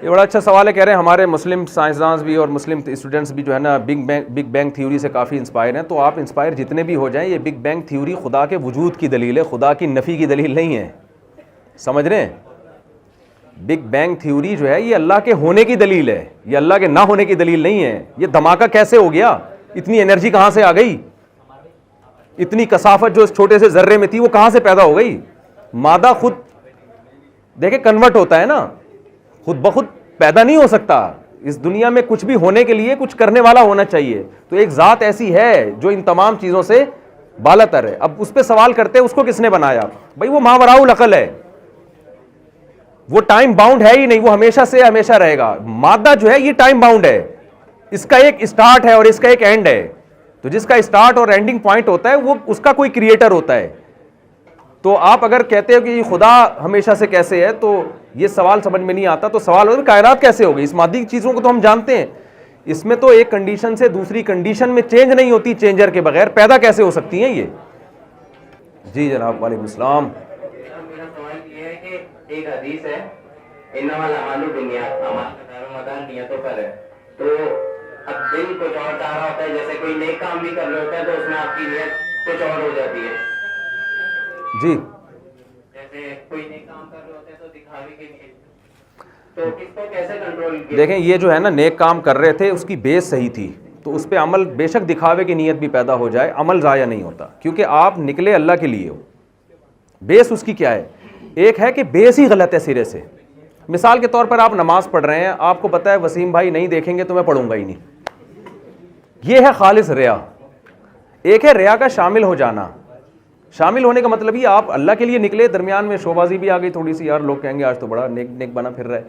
یہ بڑا اچھا سوال ہے. کہہ رہے ہیں ہمارے مسلم سائنسدانز بھی اور مسلم اسٹوڈنٹس بھی جو ہے نا بگ بینگ تھیوری سے کافی انسپائر ہیں. تو آپ انسپائر جتنے بھی ہو جائیں, یہ بگ بینگ تھیوری خدا کے وجود کی دلیل ہے, خدا کی نفی کی دلیل نہیں ہے. سمجھ رہے ہیں؟ بگ بینگ تھیوری جو ہے یہ اللہ کے ہونے کی دلیل ہے, یہ اللہ کے نہ ہونے کی دلیل نہیں ہے. یہ دھماکہ کیسے ہو گیا؟ اتنی انرجی کہاں سے آ گئی؟ اتنی کثافت جو اس چھوٹے سے ذرے میں تھی وہ کہاں سے پیدا ہو گئی؟ مادہ خود دیکھیں کنورٹ ہوتا ہے نا, خود بخود پیدا نہیں ہو سکتا. اس دنیا میں کچھ بھی ہونے کے لیے کچھ کرنے والا ہونا چاہیے. تو ایک ذات ایسی ہے جو ان تمام چیزوں سے بالا تر ہے. اب اس پہ سوال کرتے ہیں اس کو کس نے بنایا؟ بھائی وہ ماوراء العقل ہے, وہ ٹائم باؤنڈ ہے ہی نہیں, وہ ہمیشہ سے ہمیشہ رہے گا. مادہ جو ہے یہ ٹائم باؤنڈ ہے, اس کا ایک اسٹارٹ ہے اور اس کا ایک اینڈ ہے. تو جس کا اسٹارٹ اور اینڈنگ پوائنٹ ہوتا ہے وہ اس کا کوئی کریٹر ہوتا ہے. تو آپ اگر کہتے ہو کہ خدا ہمیشہ سے کیسے ہے, تو یہ سوال سمجھ میں نہیں آتا. تو سوال ہوتا ہے کائنات کیسے ہو گئی؟ اس مادی چیزوں کو تو ہم جانتے ہیں, اس میں تو ایک کنڈیشن سے دوسری کنڈیشن میں چینج نہیں ہوتی چینجر کے بغیر, پیدا کیسے ہو سکتی ہیں یہ؟ جی جناب وعلیکم السلام. میرا سوال یہ ہے کہ ایک حدیث ہے انما الاعمال بالنیات, اعمال کا دار و مدار نیتوں پر ہے. تو اب دل کچھ اور چاہ رہا ہوتا ہے, جیسے کوئی نیک کام بھی کر رہے ہوتا ہے تو اس میں آپ کی نیت کچھ اور ہو جاتی ہے. جی جیسے کوئی نیک کام کر رہے ہوتے ہیں تو دکھاوے کے لیے, تو اس کو کیسے کنٹرول کیا؟ دیکھیں یہ جو ہے نا نیک کام کر رہے تھے اس کی بیس صحیح تھی, تو اس پہ عمل بے شک دکھاوے کی نیت بھی پیدا ہو جائے عمل ضائع نہیں ہوتا, کیونکہ آپ نکلے اللہ کے لیے ہو. بیس اس کی کیا ہے؟ ایک ہے کہ بیس ہی غلط ہے سرے سے. مثال کے طور پر آپ نماز پڑھ رہے ہیں, آپ کو پتہ ہے وسیم بھائی نہیں دیکھیں گے تو میں پڑھوں گا ہی نہیں, یہ ہے خالص ریا. ایک ہے ریا کا شامل ہو جانا. شامل ہونے کا مطلب یہ آپ اللہ کے لیے نکلے, درمیان میں شوبازی بھی آ گئی تھوڑی سی, یار لوگ کہیں گے آج تو بڑا نیک نیک بنا پھر رہا ہے.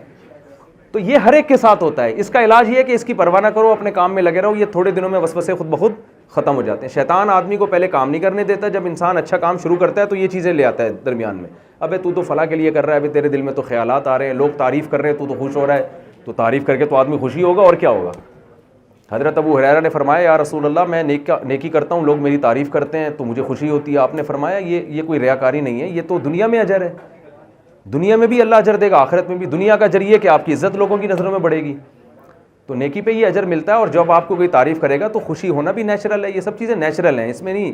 تو یہ ہر ایک کے ساتھ ہوتا ہے. اس کا علاج یہ ہے کہ اس کی پرواہ نہ کرو, اپنے کام میں لگے رہو. یہ تھوڑے دنوں میں وسوسے خود بخود ختم ہو جاتے ہیں. شیطان آدمی کو پہلے کام نہیں کرنے دیتا, جب انسان اچھا کام شروع کرتا ہے تو یہ چیزیں لے آتا ہے درمیان میں. ابے تو فلاں کے لیے کر رہا ہے, ابھی تیرے دل میں تو خیالات آ رہے ہیں, لوگ تعریف کر رہے ہیں, تو خوش ہو رہا ہے, تو تعریف کر کے تو آدمی خوشی ہوگا, اور کیا ہوگا. حضرت ابو ہریرہ نے فرمایا یا رسول اللہ میں نیکی کرتا ہوں, لوگ میری تعریف کرتے ہیں تو مجھے خوشی ہوتی ہے. آپ نے فرمایا یہ کوئی ریاکاری نہیں ہے, یہ تو دنیا میں اجر ہے, دنیا میں بھی اللہ اجر دے گا, آخرت میں بھی. دنیا کا اجر یہ کہ آپ کی عزت لوگوں کی نظروں میں بڑھے گی, تو نیکی پہ یہ اجر ملتا ہے. اور جب آپ کو کوئی تعریف کرے گا تو خوشی ہونا بھی نیچرل ہے. یہ سب چیزیں نیچرل ہیں, اس میں نہیں.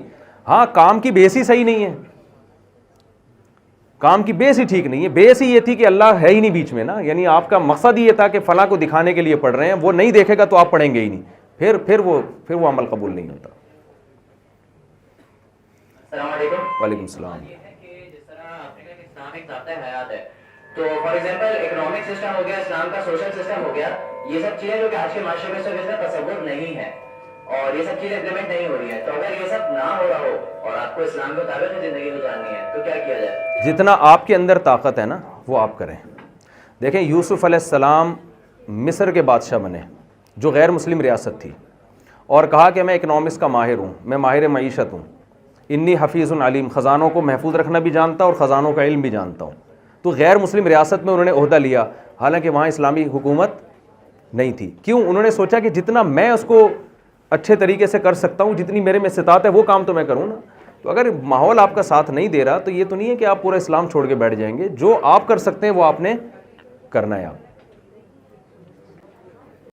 ہاں کام کی بیس ہی صحیح نہیں ہے, کام کی بیس ہی ٹھیک نہیں ہے. بیس ہی یہ تھی کہ اللہ ہے ہی نہیں بیچ میں نا, یعنی آپ کا مقصد ہی یہ تھا کہ فلاں کو دکھانے کے لیے پڑھ رہے ہیں, وہ نہیں دیکھے گا تو آپ پڑھیں گے ہی نہیں, پھر وہ عمل قبول نہیں ہوتا. السلام علیکم. وعلیکم السلام. یہ ہے کہ جس طرح آپ نے کہا کہ اسلام ایک ذاتِ حیات ہے, تو فار ایگزامپل اکنامک سسٹم ہو گیا, اسلام کا سوشل سسٹم ہو گیا, یہ سب چیزیں جو کہ آج کے معاشرے میں اس کا تصور نہیں ہے اور یہ سب چیزیں امپلیمنٹ نہیں ہو رہی ہے, تو اگر یہ سب نہ ہو رہا ہو اور آپ کو اسلام کے مطابق زندگی گزارنی ہے تو کیا کیا جائے؟ جتنا آپ کے اندر طاقت ہے نا وہ آپ کریں. دیکھیں یوسف علیہ السلام مصر کے بادشاہ بنے جو غیر مسلم ریاست تھی, اور کہا کہ میں اکنامکس کا ماہر ہوں, میں ماہر معیشت ہوں, انی حفیظ علیم, خزانوں کو محفوظ رکھنا بھی جانتا اور خزانوں کا علم بھی جانتا ہوں. تو غیر مسلم ریاست میں انہوں نے عہدہ لیا, حالانکہ وہاں اسلامی حکومت نہیں تھی. کیوں؟ انہوں نے سوچا کہ جتنا میں اس کو اچھے طریقے سے کر سکتا ہوں, جتنی میرے میں استطاعت ہے وہ کام تو میں کروں نا. تو اگر ماحول آپ کا ساتھ نہیں دے رہا تو یہ تو نہیں ہے کہ آپ پورا اسلام چھوڑ کے بیٹھ جائیں گے, جو آپ کر سکتے ہیں وہ آپ نے کرنا ہے. آپ